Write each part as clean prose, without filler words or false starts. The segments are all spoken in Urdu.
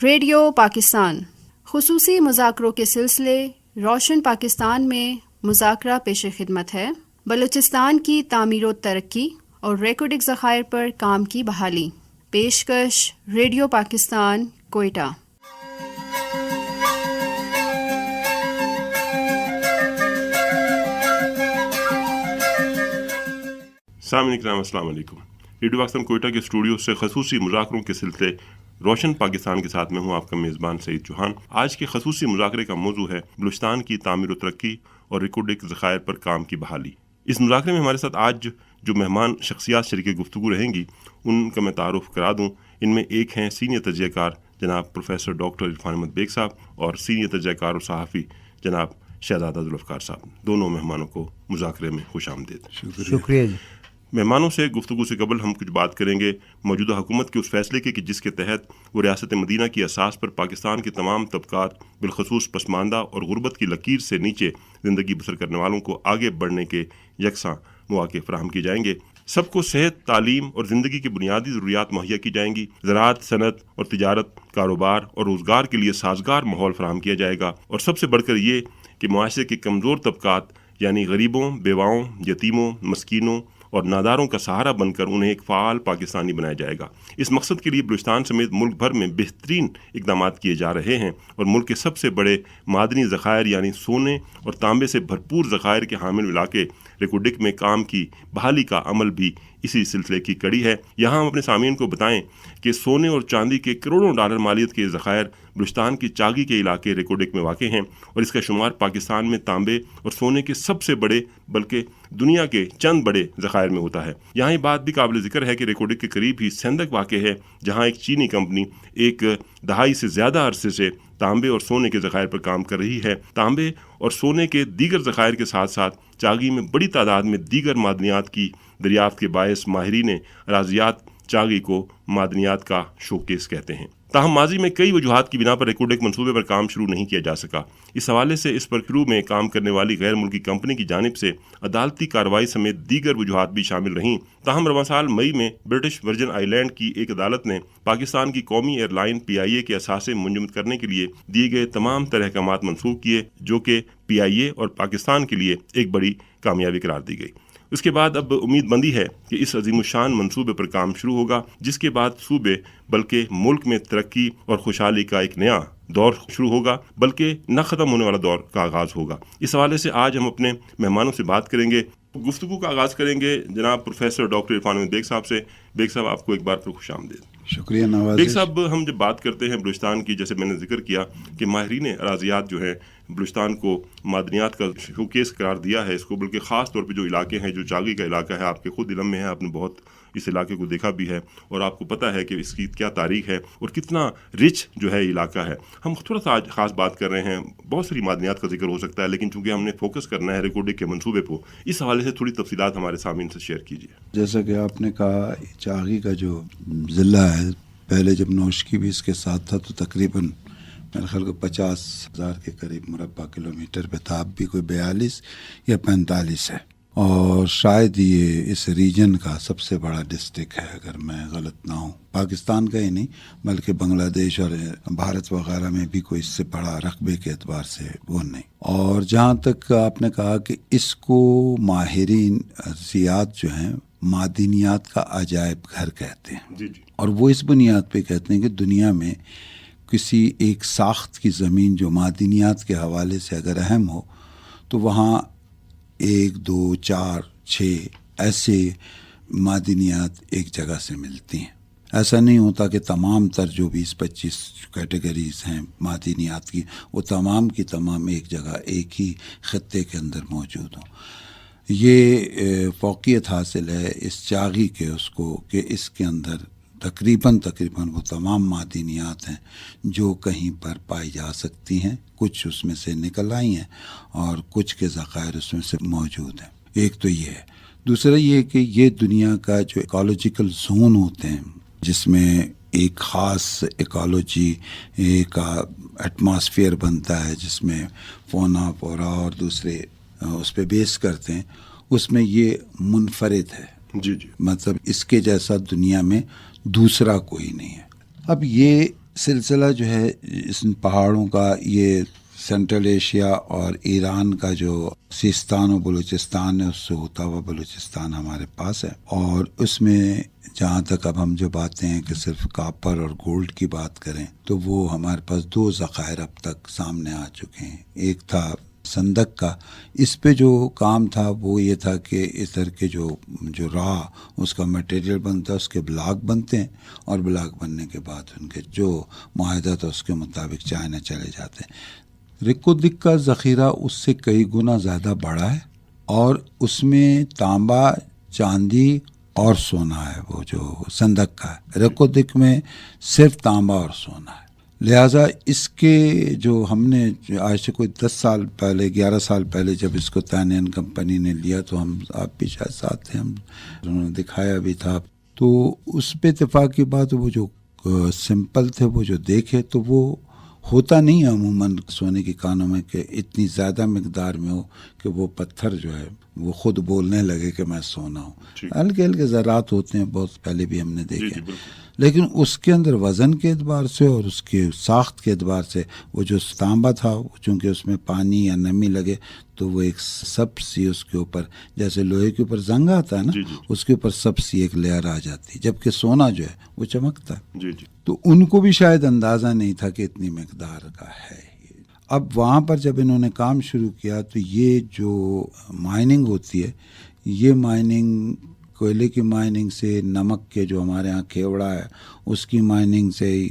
ریڈیو پاکستان خصوصی مذاکروں کے سلسلے روشن پاکستان میں مذاکرہ پیش خدمت ہے بلوچستان کی تعمیر و ترقی اور ریکارڈنگ ذخائر پر کام کی بحالی. پیشکش ریڈیو پاکستان کوئٹہ. سامعین کرام السلام علیکم. ریڈیو پاکستان کوئٹہ کے اسٹوڈیو سے خصوصی مذاکروں کے سلسلے روشن پاکستان کے ساتھ میں ہوں آپ کا میزبان سعید چوہان. آج کے خصوصی مذاکرے کا موضوع ہے بلوچستان کی تعمیر و ترقی اور ریکارڈنگ ذخائر پر کام کی بحالی. اس مذاکرے میں ہمارے ساتھ آج جو مہمان شخصیات شریک گفتگو رہیں گی ان کا میں تعارف کرا دوں. ان میں ایک ہیں سینئر تجزیہ کار جناب پروفیسر ڈاکٹر عرفان احمد بیگ صاحب اور سینئر تجزیہ کار اور صحافی جناب شہزادہ ذوالفقار صاحب. دونوں مہمانوں کو مذاکرے میں خوش آمدید. شکریہ. مہمانوں سے گفتگو سے قبل ہم کچھ بات کریں گے موجودہ حکومت کے اس فیصلے کے کہ جس کے تحت وہ ریاست مدینہ کی اساس پر پاکستان کے تمام طبقات بالخصوص پسماندہ اور غربت کی لکیر سے نیچے زندگی بسر کرنے والوں کو آگے بڑھنے کے یکساں مواقع فراہم کیے جائیں گے. سب کو صحت، تعلیم اور زندگی کی بنیادی ضروریات مہیا کی جائیں گی. زراعت، صنعت اور تجارت، کاروبار اور روزگار کے لیے سازگار ماحول فراہم کیا جائے گا. اور سب سے بڑھ کر یہ کہ معاشرے کے کمزور طبقات یعنی غریبوں، بیواؤں، یتیموں، مسکینوں اور ناداروں کا سہارا بن کر انہیں ایک فعال پاکستانی بنایا جائے گا. اس مقصد کے لیے بلوچستان سمیت ملک بھر میں بہترین اقدامات کیے جا رہے ہیں اور ملک کے سب سے بڑے معدنی ذخائر یعنی سونے اور تانبے سے بھرپور ذخائر کے حامل علاقے ریکوڈک میں کام کی بحالی کا عمل بھی اسی سلسلے کی کڑی ہے. یہاں ہم اپنے سامعین کو بتائیں کہ سونے اور چاندی کے کروڑوں ڈالر مالیت کے ذخائر بلوچستان کی چاگی کے علاقے ریکوڈک میں واقع ہیں اور اس کا شمار پاکستان میں تانبے اور سونے کے سب سے بڑے بلکہ دنیا کے چند بڑے ذخائر میں ہوتا ہے. یہاں یہ بات بھی قابل ذکر ہے کہ ریکوڈک کے قریب ہی سندک واقع ہے جہاں ایک چینی کمپنی ایک دہائی سے زیادہ عرصے سے تانبے اور سونے کے ذخائر پر کام کر رہی ہے. تانبے اور سونے کے دیگر ذخائر کے ساتھ ساتھ چاگی میں بڑی تعداد میں دیگر معدنیات کی دریافت کے باعث ماہرین ریاضیات چاگی کو معدنیات کا شوکیس کہتے ہیں. تاہم ماضی میں کئی وجوہات کی بنا پر ریکوڈک منصوبے پر کام شروع نہیں کیا جا سکا. اس حوالے سے اس پر شروع میں کام کرنے والی غیر ملکی کمپنی کی جانب سے عدالتی کارروائی سمیت دیگر وجوہات بھی شامل رہیں. تاہم رواں سال مئی میں برٹش ورجن آئی لینڈ کی ایک عدالت نے پاکستان کی قومی ایئر لائن PIA کے اثاثے منجمد کرنے کے لیے دیے گئے تمام طرح احکامات منسوخ کیے جو کہ PIA اور پاکستان کے لیے ایک بڑی کامیابی قرار دی گئی. اس کے بعد اب امید بندی ہے کہ اس عظیم الشان منصوبے پر کام شروع ہوگا جس کے بعد صوبے بلکہ ملک میں ترقی اور خوشحالی کا ایک نیا دور شروع ہوگا بلکہ نہ ختم ہونے والا دور کا آغاز ہوگا. اس حوالے سے آج ہم اپنے مہمانوں سے بات کریں گے. گفتگو کا آغاز کریں گے جناب پروفیسر ڈاکٹر عرفان احمد بیگ صاحب سے. بیگ صاحب آپ کو ایک بار پھر خوش آمدید. شکریہ نواز. بیگ صاحب ہم جب بات کرتے ہیں بلوچستان کی جیسے میں نے ذکر کیا کہ ماہرین ریاضیات جو ہیں بلوچستان کو معدنیات کا شوکیس قرار دیا ہے اس کو بلکہ خاص طور پہ جو علاقے ہیں جو چاگی کا علاقہ ہے آپ کے خود علم میں ہے آپ نے بہت اس علاقے کو دیکھا بھی ہے اور آپ کو پتہ ہے کہ اس کی کیا تاریخ ہے اور کتنا رچ جو ہے علاقہ ہے. ہم تھوڑا سا آج خاص بات کر رہے ہیں بہت ساری معدنیات کا ذکر ہو سکتا ہے لیکن چونکہ ہم نے فوکس کرنا ہے ریکارڈنگ کے منصوبے کو اس حوالے سے تھوڑی تفصیلات ہمارے سامعین سے شیئر کیجیے. جیسا کہ آپ نے کہا چاگی کا جو ضلع ہے پہلے جب نوشکی بھی اس کے ساتھ تھا تو تقریباً میرے خیال کو 50,000 کے قریب مربع کلومیٹر پہ تھا. اب بھی کوئی 42 یا 45 ہے اور شاید یہ اس ریجن کا سب سے بڑا ڈسٹرکٹ ہے اگر میں غلط نہ ہوں. پاکستان کا ہی نہیں بلکہ بنگلہ دیش اور بھارت وغیرہ میں بھی کوئی اس سے بڑا رقبے کے اعتبار سے وہ نہیں. اور جہاں تک آپ نے کہا کہ اس کو ماہرین ریاضیات جو ہیں معدنیات کا عجائب گھر کہتے ہیں. جی جی. اور وہ اس بنیاد پہ کہتے ہیں کہ دنیا میں کسی ایک ساخت کی زمین جو معدنیات کے حوالے سے اگر اہم ہو تو وہاں 1 2 4 6 ایسے معدنیات ایک جگہ سے ملتی ہیں. ایسا نہیں ہوتا کہ تمام تر جو 20-25 کیٹیگریز ہیں معدنیات کی وہ تمام کی تمام ایک جگہ ایک ہی خطے کے اندر موجود ہوں. یہ فوقیت حاصل ہے اس چاگی کے اس کو کہ اس کے اندر تقریباً وہ تمام معدنیات ہیں جو کہیں پر پائی جا سکتی ہیں. کچھ اس میں سے نکل آئی ہیں اور کچھ کے ذخائر اس میں سے موجود ہیں. ایک تو یہ ہے. دوسرا یہ کہ یہ دنیا کا جو ایکالوجیکل زون ہوتے ہیں جس میں ایک خاص ایکالوجی کا ایٹماسفیئر بنتا ہے جس میں فونا فورا اور دوسرے اس پہ بیس کرتے ہیں اس میں یہ منفرد ہے. جی جی. مطلب اس کے جیسا دنیا میں دوسرا کوئی نہیں ہے. اب یہ سلسلہ جو ہے اس پہاڑوں کا، یہ سینٹرل ایشیا اور ایران کا جو سیستان و بلوچستان ہے، اس سے ہوتا ہوا بلوچستان ہمارے پاس ہے. اور اس میں جہاں تک اب ہم جو باتیں ہیں کہ صرف کاپر اور گولڈ کی بات کریں تو وہ ہمارے پاس 2 ذخائر اب تک سامنے آ چکے ہیں. ایک تھا سندک کا، اس پہ جو کام تھا وہ یہ تھا کہ اس طرح کے جو اس کا مٹیریل بنتا ہے، اس کے بلاک بنتے ہیں، اور بلاک بننے کے بعد ان کے جو معاہدہ تھا اس کے مطابق چائنا چلے جاتے ہیں. ریکودک کا ذخیرہ اس سے کئی گنا زیادہ بڑا ہے، اور اس میں تانبا، چاندی اور سونا ہے. وہ جو سندک کا ہے، ریکودک میں صرف تانبا اور سونا ہے. لہٰذا اس کے جو ہم نے آج سے کوئی 10 سال پہلے، 11 سال پہلے جب اس کو تانین کمپنی نے لیا تو آپ بھی شاید ساتھ تھے، انہوں نے دکھایا بھی تھا. تو اس پہ اتفاق کی بات، وہ جو سمپل تھے وہ جو دیکھے تو وہ ہوتا نہیں ہے عموماً سونے کی کانوں میں کہ اتنی زیادہ مقدار میں ہو کہ وہ پتھر جو ہے وہ خود بولنے لگے کہ میں سونا ہوں. ہلکے ہلکے ذرات ہوتے ہیں، بہت پہلے بھی ہم نے دیکھے، لیکن اس کے اندر وزن کے اعتبار سے اور اس کے ساخت کے اعتبار سے وہ جو تانبا تھا، چونکہ اس میں پانی یا نمی لگے تو وہ ایک سب سی اس کے اوپر، جیسے لوہے کے اوپر زنگ آتا ہے نا، اس کے اوپر سب سی ایک لیئر آ جاتی، جبکہ سونا جو ہے وہ چمکتا ہے. تو ان کو بھی شاید اندازہ نہیں تھا کہ اتنی مقدار کا ہے. اب وہاں پر جب انہوں نے کام شروع کیا تو یہ جو مائننگ ہوتی ہے، یہ مائننگ کوئلے کی مائننگ سے، نمک کے جو ہمارے ہاں کیوڑا ہے اس کی مائننگ سے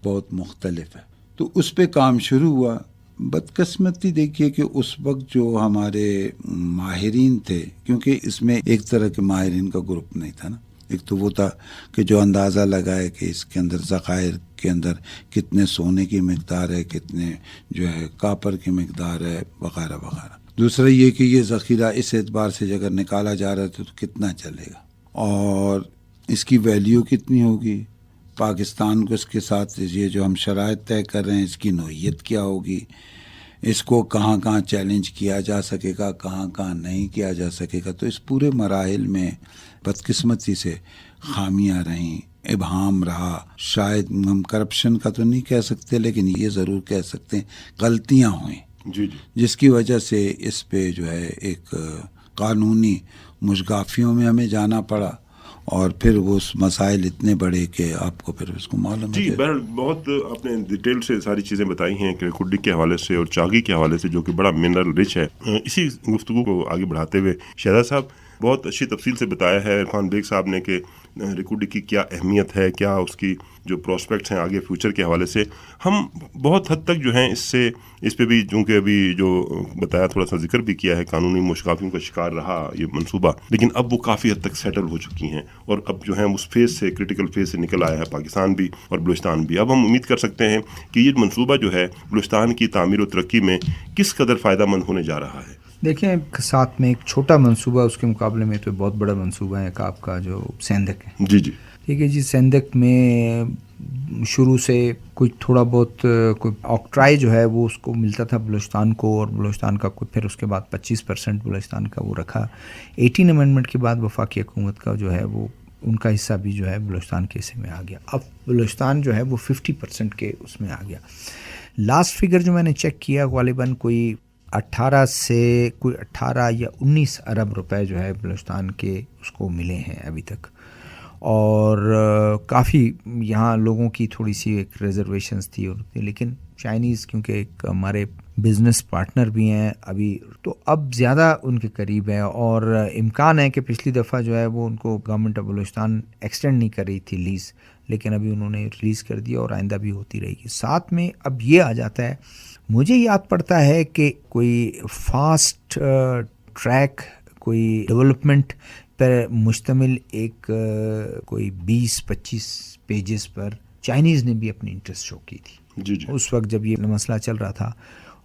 بہت مختلف ہے. تو اس پہ کام شروع ہوا. بدقسمتی دیکھیے کہ اس وقت جو ہمارے ماہرین تھے، کیونکہ اس میں ایک طرح کے ماہرین کا گروپ نہیں تھا نا. ایک تو وہ تھا کہ جو اندازہ لگائے کہ اس کے اندر ذخائر کے اندر کتنے سونے کی مقدار ہے، کتنے جو ہے کاپر کی مقدار ہے، وغیرہ وغیرہ. دوسرا یہ کہ یہ ذخیرہ اس اعتبار سے اگر نکالا جا رہا تھا تو کتنا چلے گا، اور اس کی ویلیو کتنی ہوگی. پاکستان کو اس کے ساتھ یہ جو ہم شرائط طے کر رہے ہیں اس کی نوعیت کیا ہوگی، اس کو کہاں کہاں چیلنج کیا جا سکے گا، کہاں کہاں نہیں کیا جا سکے گا. تو اس پورے مراحل میں بدقسمتی سے خامیاں رہیں، ابہام رہا. شاید ہم کرپشن کا تو نہیں کہہ سکتے، لیکن یہ ضرور کہہ سکتے ہیں غلطیاں ہوئیں، جس کی وجہ سے اس پہ جو ہے ایک قانونی مشگافیوں میں ہمیں جانا پڑا، اور پھر وہ مسائل اتنے بڑے کہ آپ کو پھر اس کو معلوم ہے. بہرحال بہت آپ نے ڈیٹیل سے ساری چیزیں بتائی ہیں کہ کڈی کے حوالے سے اور چاگی کے حوالے سے، جو کہ بڑا منرل رچ ہے. اسی گفتگو کو آگے بڑھاتے ہوئے شہزاد صاحب بہت اچھی تفصیل سے بتایا ہے عرفان بیگ صاحب نے کہ ریکوڈی کی کیا اہمیت ہے، کیا اس کی جو پراسپیکٹس ہیں آگے فیوچر کے حوالے سے. ہم بہت حد تک جو ہیں اس پہ بھی چونکہ ابھی جو بتایا تھوڑا سا ذکر بھی کیا ہے، قانونی مشکافیوں کا شکار رہا یہ منصوبہ، لیکن اب وہ کافی حد تک سیٹل ہو چکی ہیں، اور اب جو ہے اس فیز سے، کریٹیکل فیز سے نکل آیا ہے پاکستان بھی اور بلوچستان بھی. اب ہم امید کر سکتے ہیں کہ یہ منصوبہ جو ہے بلوچستان کی تعمیر و ترقی میں کس قدر فائدہ مند ہونے جا رہا ہے. دیکھیں، ساتھ میں ایک چھوٹا منصوبہ اس کے مقابلے میں تو بہت بڑا منصوبہ ہے آپ کا جو سیندک ہے. جی ٹھیک ہے جی. سیندک میں شروع سے کچھ تھوڑا بہت کوئی آکٹرائی جو ہے وہ اس کو ملتا تھا بلوچستان کو، اور بلوچستان کا کوئی پھر اس کے بعد 25% بلوچستان کا وہ رکھا. 18 امینڈمنٹ کے بعد وفاقی حکومت کا جو ہے وہ ان کا حصہ بھی جو ہے بلوچستان کے حصے میں آ گیا. اب بلوچستان جو ہے وہ 50% کے اس میں آ گیا. لاسٹ فگر جو میں نے چیک کیا غالباً کوئی 18 یا 19 ارب روپے جو ہے بلوچستان کے اس کو ملے ہیں ابھی تک. اور کافی یہاں لوگوں کی تھوڑی سی ایک ریزرویشنز تھی، لیکن چائنیز کیونکہ ایک ہمارے بزنس پارٹنر بھی ہیں ابھی، تو اب زیادہ ان کے قریب ہے، اور امکان ہے کہ پچھلی دفعہ جو ہے وہ ان کو گورنمنٹ آف بلوچستان ایکسٹینڈ نہیں کر رہی تھی لیز، لیکن ابھی انہوں نے ریلیز کر دیا اور آئندہ بھی ہوتی رہے گی. ساتھ میں اب یہ آ جاتا ہے، مجھے یاد پڑتا ہے کہ کوئی فاسٹ ٹریک کوئی ڈیولپمنٹ پر مشتمل ایک کوئی 20-25 پیجز پر چائنیز نے بھی اپنی انٹرسٹ شو کی تھی اس وقت جب یہ مسئلہ چل رہا تھا.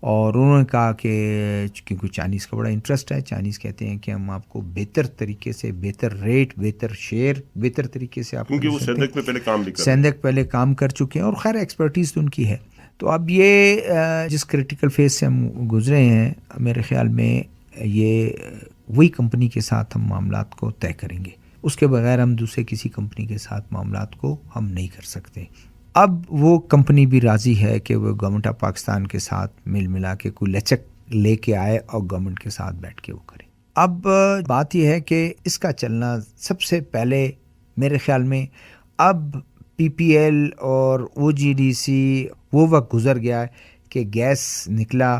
اور انہوں نے کہا کہ کیونکہ چائنیز کا بڑا انٹرسٹ ہے، چائنیز کہتے ہیں کہ ہم آپ کو بہتر طریقے سے، بہتر ریٹ، بہتر شیئر، بہتر طریقے سے آپ کیونکہ وہ سیندک میں پہلے کام بھی کر سیندک پہلے کام کر چکے ہیں، اور خیر ایکسپرٹیز تو ان کی ہے. تو اب یہ جس کریٹیکل فیز سے ہم گزرے ہیں، میرے خیال میں یہ وہی کمپنی کے ساتھ ہم معاملات کو طے کریں گے. اس کے بغیر ہم دوسرے کسی کمپنی کے ساتھ معاملات کو ہم نہیں کر سکتے. اب وہ کمپنی بھی راضی ہے کہ وہ گورنمنٹ آف پاکستان کے ساتھ مل ملا کے کوئی لچک لے کے آئے اور گورنمنٹ کے ساتھ بیٹھ کے وہ کرے. اب بات یہ ہے کہ اس کا چلنا سب سے پہلے میرے خیال میں اب پی پی ایل اور او جی ڈی سی وہ وقت گزر گیا ہے کہ گیس نکلا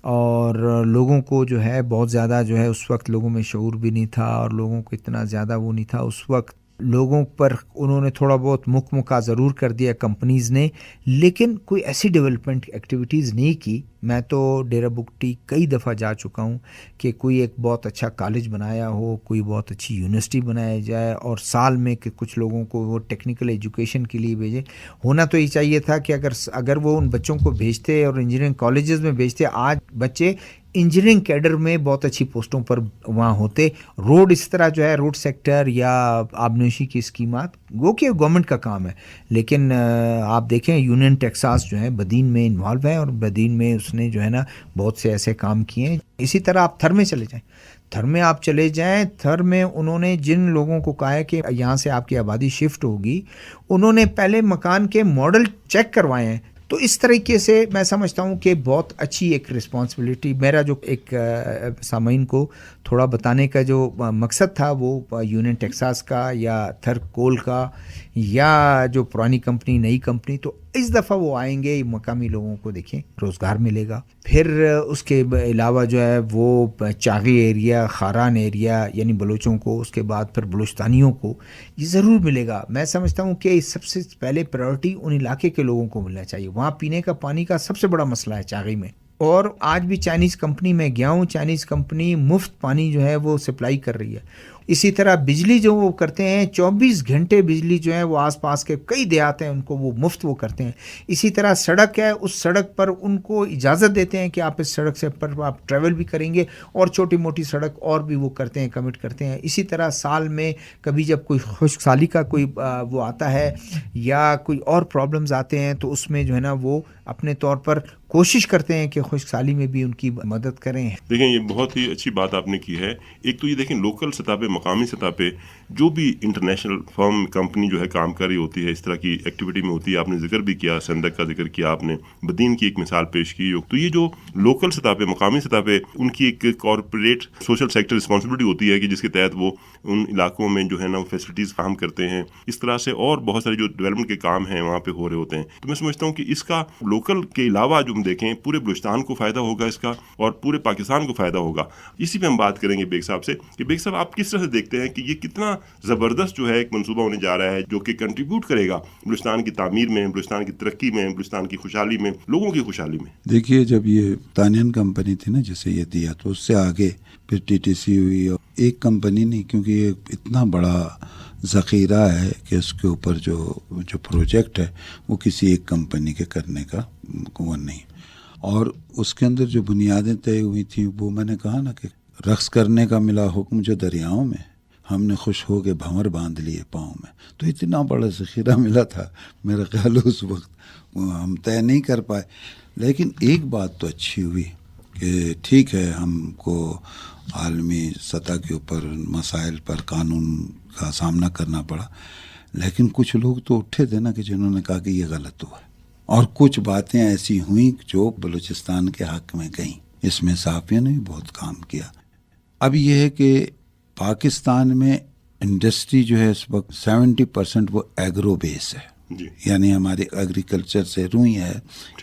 اور لوگوں کو جو ہے بہت زیادہ جو ہے اس وقت لوگوں میں شعور بھی نہیں تھا اور لوگوں کو اتنا زیادہ وہ نہیں تھا. اس وقت لوگوں پر انہوں نے تھوڑا بہت مکہ ضرور کر دیا کمپنیز نے, لیکن کوئی ایسی ڈیولپمنٹ ایکٹیویٹیز نہیں کی. میں تو ڈیرہ بگٹی کئی دفعہ جا چکا ہوں کہ کوئی ایک بہت اچھا کالج بنایا ہو, کوئی بہت اچھی یونیورسٹی بنایا جائے اور سال میں کہ کچھ لوگوں کو وہ ٹیکنیکل ایجوکیشن کے لیے بھیجے. ہونا تو یہ چاہیے تھا کہ اگر وہ ان بچوں کو بھیجتے اور انجینئرنگ کالجز میں بھیجتے, آج بچے انجینئرنگ کیڈر میں بہت اچھی پوسٹوں پر وہاں ہوتے. روڈ اس طرح جو ہے روڈ سیکٹر یا آبنوشی کی اسکیمات وہ کہ گورنمنٹ کا کام ہے, لیکن آپ دیکھیں یونین ٹیکساس جو ہے بدین میں انوالو ہے اور بدین میں اس نے جو ہے نا بہت سے ایسے کام کیے ہیں. اسی طرح آپ تھر میں چلے جائیں, تھر میں آپ چلے جائیں, تھر میں انہوں نے جن لوگوں کو کہا ہے کہ یہاں سے آپ کی آبادی شفٹ ہوگی, انہوں نے پہلے مکان کے ماڈل چیک کروائے ہیں. تو اس طریقے سے میں سمجھتا ہوں کہ بہت اچھی ایک رسپانسبلٹی, میرا جو ایک سامعین کو تھوڑا بتانے کا جو مقصد تھا وہ یونین ٹیکساس کا یا تھر کول کا یا جو پرانی کمپنی نئی کمپنی, تو اس دفعہ وہ آئیں گے, مقامی لوگوں کو دیکھیں روزگار ملے گا. پھر اس کے علاوہ جو ہے وہ چاغی ایریا, خاران ایریا یعنی بلوچوں کو, اس کے بعد پھر بلوچستانیوں کو یہ ضرور ملے گا. میں سمجھتا ہوں کہ سب سے پہلے پرائورٹی ان علاقے کے لوگوں کو ملنا چاہیے. وہاں پینے کا پانی کا سب سے بڑا مسئلہ ہے چاغی میں, اور آج بھی چائنیز کمپنی میں گیا ہوں, چائنیز کمپنی مفت پانی جو ہے وہ سپلائی کر رہی ہے. اسی طرح بجلی جو وہ کرتے ہیں 24 گھنٹے بجلی جو ہے وہ آس پاس کے کئی دیہات ہیں ان کو وہ مفت وہ کرتے ہیں. اسی طرح سڑک ہے, اس سڑک پر ان کو اجازت دیتے ہیں کہ آپ اس سڑک سے پر آپ ٹریول بھی کریں گے, اور چھوٹی موٹی سڑک اور بھی وہ کرتے ہیں, کمٹ کرتے ہیں. اسی طرح سال میں کبھی جب کوئی خشک سالی کا کوئی وہ آتا ہے یا کوئی اور پرابلمز آتے ہیں تو اس میں جو ہے نا وہ اپنے طور پر کوشش کرتے ہیں کہ خشک سالی میں بھی ان کی مدد کریں. دیکھیں یہ بہت ہی اچھی بات آپ نے کی ہے. ایک تو یہ دیکھیں لوکل سطح پہ, مقامی سطح پہ جو بھی انٹرنیشنل فرم کمپنی جو ہے کام کر رہی ہوتی ہے, اس طرح کی ایکٹیویٹی میں ہوتی ہے. آپ نے ذکر بھی کیا, سندک کا ذکر کیا آپ نے, بدین کی ایک مثال پیش کی. تو یہ جو لوکل سطح پہ, مقامی سطح پہ ان کی ایک کارپوریٹ سوشل سیکٹر رسپانسبلٹی ہوتی ہے کہ جس کے تحت وہ ان علاقوں میں جو ہے نا وہ فیسلٹیز فراہم کرتے ہیں. اس طرح سے اور بہت سارے جو ڈیولپمنٹ کے کام ہیں وہاں پہ ہو رہے ہوتے ہیں. تو میں سمجھتا ہوں کہ اس کا لوکل کے علاوہ جو ہم دیکھیں پورے بلوچستان کو فائدہ ہوگا اس کا, اور پورے پاکستان کو فائدہ ہوگا. اسی پہ ہم بات کریں گے بیگ صاحب سے کہ بیگ صاحب آپ کس طرح سے دیکھتے ہیں کہ یہ کتنا زبردست جو ہے ایک منصوبہ ہونے جا رہا ہے جو کہ کنٹریبیوٹ کرے گا بلوچستان کی تعمیر میں, بلوچستان کی ترقی میں, بلوچستان کی خوشحالی میں, لوگوں کی خوشحالی میں. دیکھیے جب یہ تانین کمپنی تھی نا جسے یہ دیا, تو اس سے آگے پھر ٹی ٹی سی ہوئی, اور ایک کمپنی نہیں, کیونکہ یہ اتنا بڑا ذخیرہ ہے کہ اس کے اوپر جو پروجیکٹ ہے وہ کسی ایک کمپنی کے کرنے کا وہ نہیں. اور اس کے اندر جو بنیادیں طے ہوئی تھیں وہ میں نے کہا نا کہ رقص کرنے کا ملا حکم جو دریاؤں میں, ہم نے خوش ہو کے بھنور باندھ لیے پاؤں میں. تو اتنا بڑا ذخیرہ ملا تھا, میرا خیال اس وقت ہم طے نہیں کر پائے. لیکن ایک بات تو اچھی ہوئی کہ ٹھیک ہے ہم کو عالمی سطح کے اوپر مسائل پر قانون کا سامنا کرنا پڑا, لیکن کچھ لوگ تو اٹھے تھے نا کہ جنہوں نے کہا کہ یہ غلط ہوا ہے, اور کچھ باتیں ایسی ہوئیں جو بلوچستان کے حق میں گئیں. اس میں صحافیوں نے بھی بہت کام کیا. اب یہ ہے کہ پاکستان میں انڈسٹری جو ہے اس وقت 70% وہ ایگرو بیس ہے, یعنی ہمارے ایگریکلچر سے روئی ہے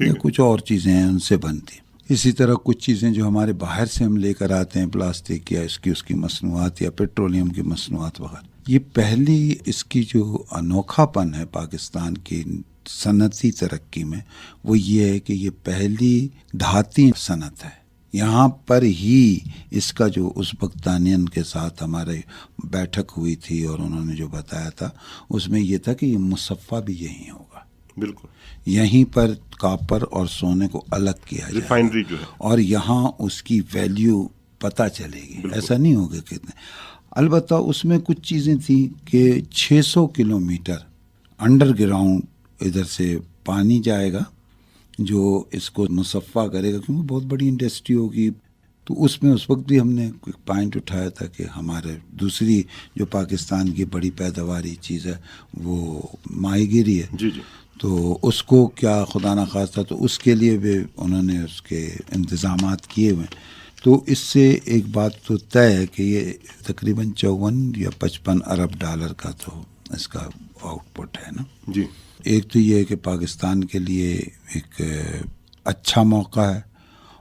یا کچھ اور چیزیں ہیں ان سے بنتی. اسی طرح کچھ چیزیں جو ہمارے باہر سے ہم لے کر آتے ہیں, پلاسٹک یا اس کی مصنوعات یا پیٹرولیم کی مصنوعات وغیرہ. یہ پہلی اس کی جو انوکھا پن ہے پاکستان کی صنعتی ترقی میں, وہ یہ ہے کہ یہ پہلی دھاتی صنعت ہے. یہاں پر ہی اس کا جو ازبکستانین کے ساتھ ہمارے بیٹھک ہوئی تھی اور انہوں نے جو بتایا تھا اس میں یہ تھا کہ یہ مصفہ بھی یہیں ہوگا. بالکل یہیں پر کاپر اور سونے کو الگ کیا جائے, ریفائنری جو ہے, اور یہاں اس کی ویلیو پتہ چلے گی. ایسا نہیں ہوگا کتنے. البتہ اس میں کچھ چیزیں تھیں کہ 600 کلومیٹر انڈر گراؤنڈ ادھر سے پانی جائے گا جو اس کو مصفہ کرے گا, کیونکہ بہت بڑی انڈسٹری ہوگی. تو اس میں اس وقت بھی ہم نے ایک پوائنٹ اٹھایا تھا کہ ہمارے دوسری جو پاکستان کی بڑی پیداواری چیز ہے وہ ماہی گیری ہے. جی جی. تو اس کو کیا خدا نخواستہ تو اس کے لیے بھی انہوں نے اس کے انتظامات کیے ہوئے ہیں. تو اس سے ایک بات تو طے ہے کہ یہ تقریباً 54 یا 55 ارب ڈالر کا تو اس کا آؤٹ پٹ ہے نا. جی. ایک تو یہ ہے کہ پاکستان کے لیے ایک اچھا موقع ہے،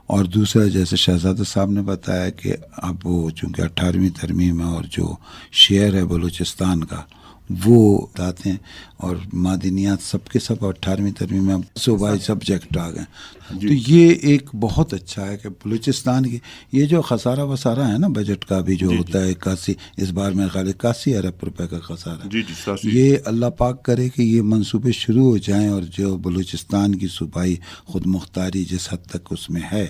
اور دوسرا جیسے شہزادہ صاحب نے بتایا کہ اب وہ چونکہ 18ویں ترمیم ہے اور جو شعر ہے بلوچستان کا وہ بتاتے ہیں، اور معدنیات سب کے سب 18ویں ترمیم میں صوبائی سبجیکٹ آ گئے. تو یہ ایک بہت اچھا ہے کہ بلوچستان کی یہ جو خسارہ وسارہ ہے نا بجٹ کا بھی جو ہوتا ہے 81 اس بار میں خالی 81 ارب روپے کا خسارہ، یہ اللہ پاک کرے کہ یہ منصوبے شروع ہو جائیں، اور جو بلوچستان کی صوبائی خود مختاری جس حد تک اس میں ہے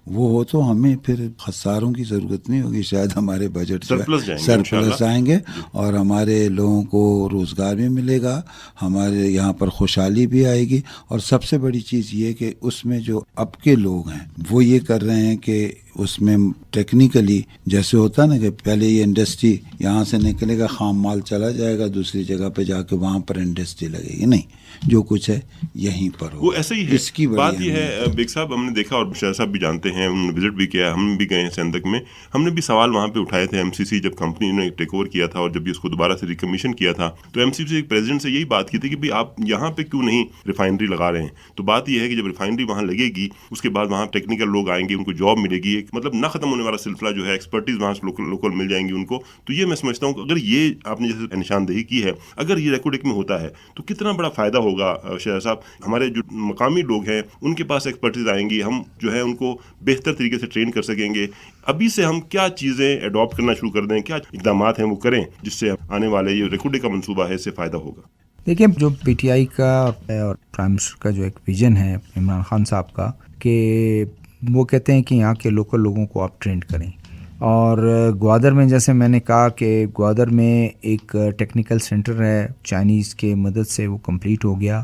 وہ ہو تو ہمیں پھر خساروں کی ضرورت نہیں ہوگی، شاید ہمارے بجٹ سرپلس آئیں گے اور ہمارے لوگوں کو روزگار بھی ملے گا، ہمارے یہاں پر خوشحالی بھی آئے گی. اور سب سے بڑی چیز یہ کہ اس میں جو اب کے لوگ ہیں وہ یہ کر رہے ہیں کہ اس میں ٹیکنیکلی جیسے ہوتا نا کہ پہلے یہ انڈسٹری یہاں سے نکلے گا، خام مال چلا جائے گا دوسری جگہ پہ جا کے وہاں پر انڈسٹری لگے گی، نہیں، جو کچھ ہے یہیں پر ہو. وہ ایسا ہی ہے. اس کی بات یہ ہے بیگ صاحب، ہم نے دیکھا اور شاہ صاحب بھی جانتے ہیں، انہوں نے وزٹ بھی کیا، ہم بھی گئے ہیں سندک میں، ہم نے بھی سوال وہاں پہ اٹھائے تھے. MCC جب کمپنی نے ٹیک اوور کیا تھا اور جب اس کو دوبارہ سے ریکمیشن کیا تھا تو MCC پریزیڈنٹ سے یہی بات کی تھی کہ بھائی آپ یہاں پہ کیوں نہیں ریفائنری لگا رہے ہیں. تو بات یہ ہے کہ جب ریفائنری وہاں لگے گی اس کے بعد وہاں ٹیکنیکل لوگ آئیں گے، ان کو جاب ملے گی، ایک مطلب نہ ختم ہونے والا سلسلہ جو ہے، ایکسپرٹیز وہاں سے لوکل مل جائیں گی ان کو. تو یہ میں سمجھتا ہوں کہ اگر یہ آپ نے جیسے نشاندہی کی ہے، اگر یہ ریکوڈک میں ہوتا ہے تو کتنا بڑا فائدہ ہوگا. شاہ صاحب، ہمارے جو مقامی لوگ ہیں ان کے پاس ایکسپرٹیز آئیں گی، ہم جو ہے ان کو بہتر طریقے سے ٹرین کر سکیں گے. ابھی سے ہم کیا چیزیں اڈاپٹ کرنا شروع کر دیں، کیا اقدامات ہیں وہ کریں جس سے آنے والے یہ ریکوڈک کا منصوبہ ہے اس سے فائدہ ہوگا. دیکھیں، جو PTI کا اور پرائم منسٹر کا جو ایک ویژن ہے عمران خان صاحب کا، کہ وہ کہتے ہیں کہ یہاں کے لوکل لوگوں کو آپ ٹرینڈ کریں. اور گوادر میں جیسے میں نے کہا کہ گوادر میں ایک ٹیکنیکل سینٹر ہے، چائنیز کے مدد سے وہ کمپلیٹ ہو گیا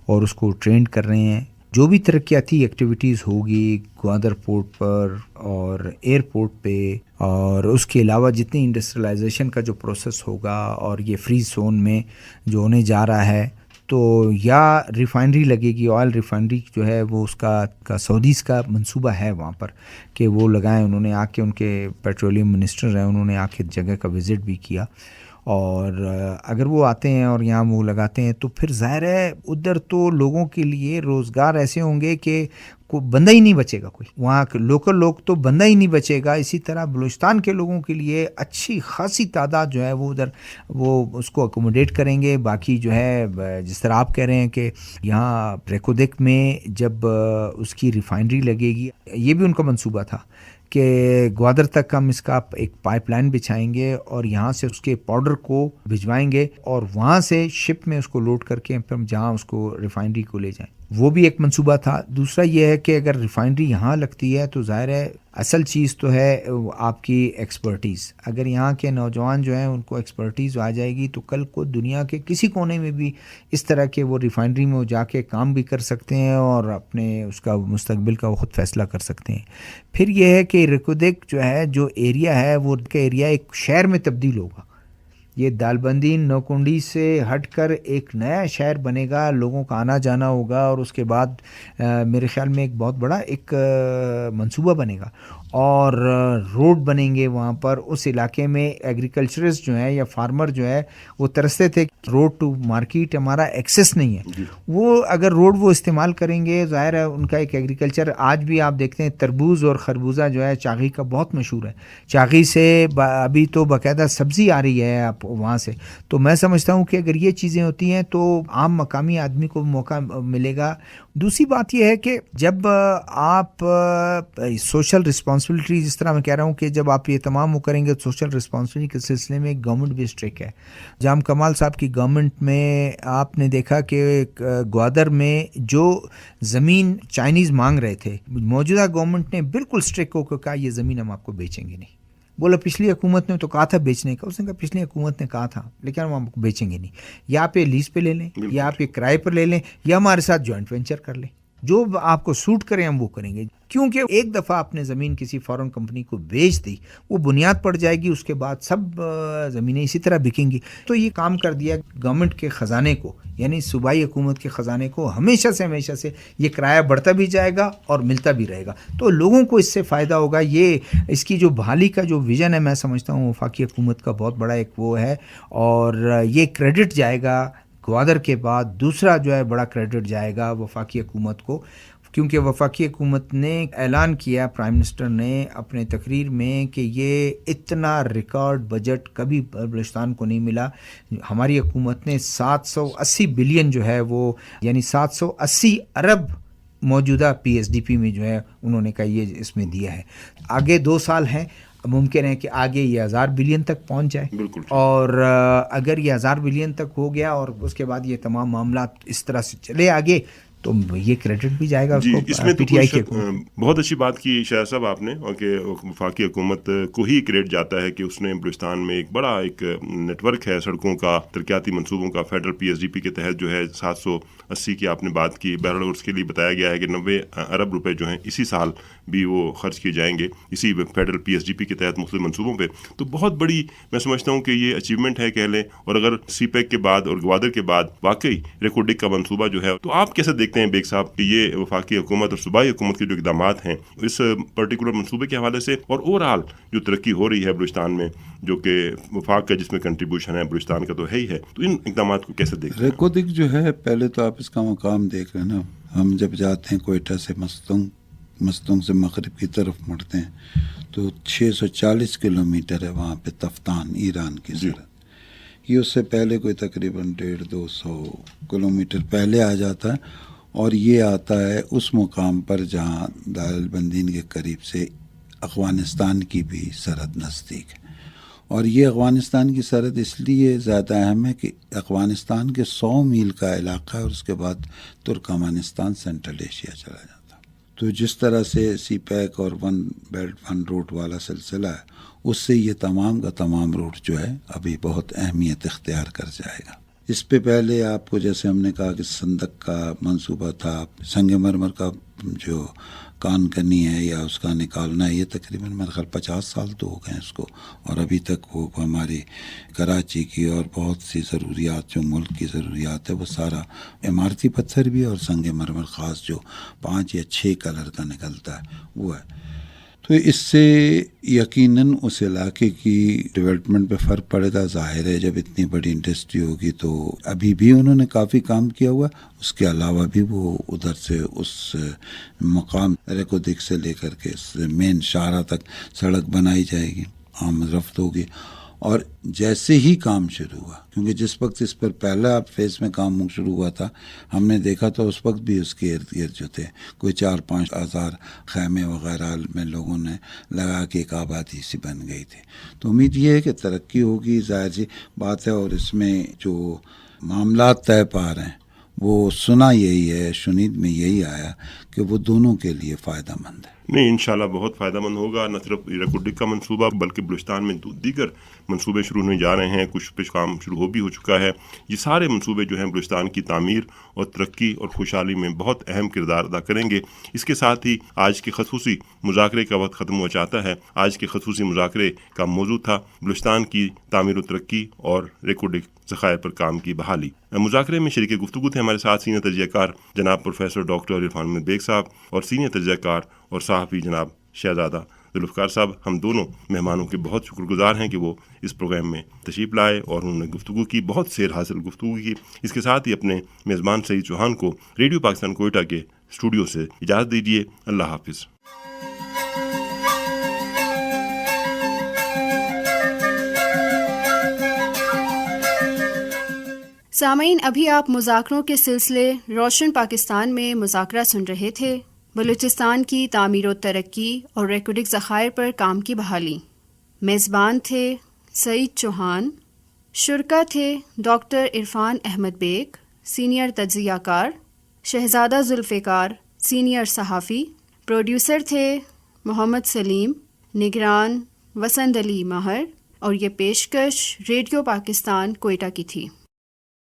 اور اس کو ٹرینڈ کر رہے ہیں. جو بھی ترقیاتی ایکٹیویٹیز ہوگی گوادر پورٹ پر اور ایئرپورٹ پہ، اور اس کے علاوہ جتنی انڈسٹریلائزیشن کا جو پروسیس ہوگا اور یہ فری زون میں جو ہونے جا رہا ہے، تو یا ریفائنری لگے گی، آئل ریفائنری جو ہے وہ اس کا سعودیز کا منصوبہ ہے وہاں پر کہ وہ لگائیں. انہوں نے آ کے، ان کے پیٹرولیم منسٹر ہیں، انہوں نے آ کے جگہ کا وزٹ بھی کیا. اور اگر وہ آتے ہیں اور یہاں وہ لگاتے ہیں تو پھر ظاہر ہے ادھر تو لوگوں کے لیے روزگار ایسے ہوں گے کہ کوئی بندہ ہی نہیں بچے گا، کوئی وہاں لوکل لوگ تو بندہ ہی نہیں بچے گا. اسی طرح بلوچستان کے لوگوں کے لیے اچھی خاصی تعداد جو ہے وہ ادھر وہ اس کو اکوموڈیٹ کریں گے. باقی جو ہے جس طرح آپ کہہ رہے ہیں کہ یہاں ریکودیک میں جب اس کی ریفائنری لگے گی، یہ بھی ان کا منصوبہ تھا کہ گوادر تک ہم اس کا ایک پائپ لائن بچھائیں گے اور یہاں سے اس کے پاؤڈر کو بھجوائیں گے اور وہاں سے شپ میں اس کو لوڈ کر کے پھر جہاں اس کو ریفائنری کو لے جائیں. وہ بھی ایک منصوبہ تھا. دوسرا یہ ہے کہ اگر ریفائنری یہاں لگتی ہے تو ظاہر ہے اصل چیز تو ہے آپ کی ایکسپرٹیز. اگر یہاں کے نوجوان جو ہیں ان کو ایکسپرٹیز آ جائے گی تو کل کو دنیا کے کسی کونے میں بھی اس طرح کے وہ ریفائنری میں جا کے کام بھی کر سکتے ہیں اور اپنے اس کا مستقبل کا وہ خود فیصلہ کر سکتے ہیں. پھر یہ ہے کہ ریکودیک جو ہے جو ایریا ہے وہ کا ایریا ایک شہر میں تبدیل ہوگا. یہ دالبندی نوکنڈی سے ہٹ کر ایک نیا شہر بنے گا، لوگوں کا آنا جانا ہوگا اور اس کے بعد میرے خیال میں ایک بہت بڑا ایک منصوبہ بنے گا اور روڈ بنیں گے وہاں پر. اس علاقے میں ایگریکلچرسٹ جو ہیں یا فارمر جو ہے وہ ترستے تھے روڈ ٹو مارکیٹ ہمارا ایکسیس نہیں ہے. وہ اگر روڈ وہ استعمال کریں گے ظاہر ہے ان کا ایک ایگریکلچر. آج بھی آپ دیکھتے ہیں تربوز اور خربوزہ جو ہے چاغی کا بہت مشہور ہے. چاغی سے ابھی تو باقاعدہ سبزی آ رہی ہے آپ وہاں سے. تو میں سمجھتا ہوں کہ اگر یہ چیزیں ہوتی ہیں تو عام مقامی آدمی کو موقع ملے گا. دوسری بات یہ ہے کہ جب آپ سوشل رسپانسبلٹی، جس طرح میں کہہ رہا ہوں کہ جب آپ یہ تمام وہ کریں گے سوشل رسپانسبلٹی کے سلسلے میں گورنمنٹ بھی اسٹرک ہے. جام کمال صاحب کی گورنمنٹ میں آپ نے دیکھا کہ گوادر میں جو زمین چائنیز مانگ رہے تھے، موجودہ گورنمنٹ نے بالکل اسٹرک ہو کر کہا یہ زمین ہم آپ کو بیچیں گے نہیں. بولا پچھلی حکومت نے تو کہا تھا بیچنے کا، اس نے کہا پچھلی حکومت نے کہا تھا لیکن ہم آپ کو بیچیں گے نہیں. یا آپ یہ لیز پہ لے لیں یا آپ یہ کرائے پر لے لیں یا ہمارے ساتھ جوائنٹ وینچر کر لیں. جو آپ کو سوٹ کریں ہم وہ کریں گے، کیونکہ ایک دفعہ آپ نے زمین کسی فارن کمپنی کو بیچ دی، وہ بنیاد پڑ جائے گی، اس کے بعد سب زمینیں اسی طرح بکیں گی. تو یہ کام کر دیا گورنمنٹ کے خزانے کو، یعنی صوبائی حکومت کے خزانے کو ہمیشہ سے یہ کرایہ بڑھتا بھی جائے گا اور ملتا بھی رہے گا، تو لوگوں کو اس سے فائدہ ہوگا. یہ اس کی جو بحالی کا جو ویژن ہے میں سمجھتا ہوں وفاقی حکومت کا بہت بڑا ایک وہ ہے، اور یہ کریڈٹ جائے گا گوادر کے بعد دوسرا جو ہے بڑا کریڈٹ جائے گا وفاقی حکومت کو، کیونکہ وفاقی حکومت نے اعلان کیا، پرائم منسٹر نے اپنے تقریر میں، کہ یہ اتنا ریکارڈ بجٹ کبھی بلوچستان کو نہیں ملا. ہماری حکومت نے 780 بلین جو ہے وہ، یعنی 780 ارب موجودہ پی ایس ڈی پی میں جو ہے انہوں نے کہا یہ اس میں دیا ہے. آگے 2 سال ہیں، ممکن ہے کہ آگے یہ 1000 بلین تک پہنچ جائے. بالکل. اور اگر یہ 1000 بلین تک ہو گیا اور اس کے بعد یہ تمام معاملات اس طرح سے چلے آگے تو یہ کریڈٹ بھی جائے گا اس کو. اس میں پی ٹی آئی کے بہت اچھی بات کی شاہ صاحب آپ نے، اور کہ وفاقی حکومت کو ہی کریڈٹ جاتا ہے کہ اس نے بلوچستان میں ایک بڑا ایک نیٹ ورک ہے سڑکوں کا، ترقیاتی منصوبوں کا، federal P S D P کے تحت جو ہے 780 کی آپ نے بات کی. بہرحال اس کے لیے بتایا گیا ہے کہ 90 ارب روپے جو ہیں اسی سال بھی وہ خرچ کیے جائیں گے اسی federal P S D P کے تحت مختلف منصوبوں پہ. تو بہت بڑی میں سمجھتا ہوں کہ یہ اچیومنٹ ہے کہہ لیں. اور اگر سی پیک کے بعد اور گوادر کے بعد واقعی ریکوڈک کا منصوبہ جو ہے، تو آپ کیسے دیکھتے ہیں بیگ صاحب کہ یہ وفاقی حکومت اور صوبائی حکومت کے جو اقدامات ہیں اس پرٹیکولر منصوبے کے حوالے سے، اور اوورآل جو ترقی ہو رہی ہے بلوچستان میں، جو کہ وفاق کا جس میں کنٹریبیوشن ہے بلوچستان کا تو ہے ہی ہے، تو ان اقدامات کو کیسے دیکھتے ہیں؟ ریکوڈک جو ہے، پہلے تو آپ اس کا مقام دیکھ رہے ہیں نا. ہم جب جاتے ہیں کوئٹہ سے مستونگ سے مغرب کی طرف مڑتے ہیں تو 640 کلومیٹر ہے وہاں پہ تفتان، ایران کی سرحد. یہ اس سے پہلے کوئی تقریباً 150-200 کلومیٹر پہلے آ جاتا ہے، اور یہ آتا ہے اس مقام پر جہاں دار البندین کے قریب سے افغانستان کی بھی سرحد نزدیک ہے. اور یہ افغانستان کی سرحد اس لیے زیادہ اہم ہے کہ افغانستان کے 100 میل کا علاقہ ہے، اور اس کے بعد ترکمانستان سینٹرل ایشیا چلا جاتا ہے. تو جس طرح سے سی پیک اور 1 بیلٹ 1 روٹ والا سلسلہ ہے، اس سے یہ تمام کا تمام روٹ جو ہے ابھی بہت اہمیت اختیار کر جائے گا. اس پہ پہلے آپ کو جیسے ہم نے کہا کہ صندق کا منصوبہ تھا، سنگ مرمر کا جو کان کنی ہے یا اس کا نکالنا ہے، یہ تقریباً میرے خیال 50 سال تو ہو گئے ہیں اس کو، اور ابھی تک وہ ہماری کراچی کی اور بہت سی ضروریات جو ملک کی ضروریات ہے وہ سارا عمارتی پتھر بھی اور سنگ مرمر خاص جو 5 یا 6 کلر کا نکلتا ہے وہ ہے. تو اس سے یقیناً اس علاقے کی ڈیولپمنٹ پہ فرق پڑے گا. ظاہر ہے جب اتنی بڑی انڈسٹری ہوگی تو ابھی بھی انہوں نے کافی کام کیا ہوا، اس کے علاوہ بھی وہ ادھر سے اس مقام ریکوڈک سے لے کر کے مین شاہراہ تک سڑک بنائی جائے گی، آمد رفت ہوگی. اور جیسے ہی کام شروع ہوا، کیونکہ جس وقت اس پر پہلا فیز میں کام شروع ہوا تھا، ہم نے دیکھا تو اس وقت بھی اس کے ارد گرد جو تھے کوئی 4-5 ہزار خیمے وغیرہ میں لوگوں نے لگا کے ایک آبادی سی بن گئی تھی. تو امید یہ ہے کہ ترقی ہوگی، ظاہر سی بات ہے. اور اس میں جو معاملات طے پا رہے ہیں وہ سنا یہی ہے، شنید میں یہی آیا کہ وہ دونوں کے لیے فائدہ مند ہے. نہیں، انشاءاللہ بہت فائدہ مند ہوگا. نہ صرف ریکوڈک کا منصوبہ بلکہ بلوچستان میں دیگر منصوبے شروع ہونے جا رہے ہیں، کچھ پہ کام شروع بھی ہو چکا ہے. یہ سارے منصوبے جو ہیں بلوچستان کی تعمیر اور ترقی اور خوشحالی میں بہت اہم کردار ادا کریں گے. اس کے ساتھ ہی آج کے خصوصی مذاکرے کا وقت ختم ہو جاتا ہے. آج کے خصوصی مذاکرے کا موضوع تھا بلوچستان کی تعمیر و ترقی اور ریکوڈک ذخائر پر کام کی بحالی. مذاکرے میں شریک گفتگو تھے ہمارے ساتھ سینئر تجزیہ کار جناب پروفیسر ڈاکٹر عرفان احمد بیگ صاحب اور سینئر تجزیہ کار اور صحافی جناب شہزادہ ذوالفقار صاحب. ہم دونوں مہمانوں کے بہت شکر گزار ہیں کہ وہ اس پروگرام میں تشریف لائے اور انہوں نے گفتگو کی، بہت سیر حاصل گفتگو کی. اس کے ساتھ ہی اپنے میزبان سعید چوہان کو ریڈیو پاکستان کوئٹہ کے اسٹوڈیو سے اجازت دیجیے. اللہ حافظ. سامعین، ابھی آپ مذاکروں کے سلسلے روشن پاکستان میں مذاکرہ سن رہے تھے. بلوچستان کی تعمیر و ترقی اور ریکوڈک ذخائر پر کام کی بحالی. میزبان تھے سعید چوہان، شرکا تھے ڈاکٹر عرفان احمد بیگ سینئر تجزیہ کار، شہزادہ ذوالفقار سینئر صحافی، پروڈیوسر تھے محمد سلیم، نگران وسند علی ماہر، اور یہ پیشکش ریڈیو پاکستان کوئٹہ کی تھی.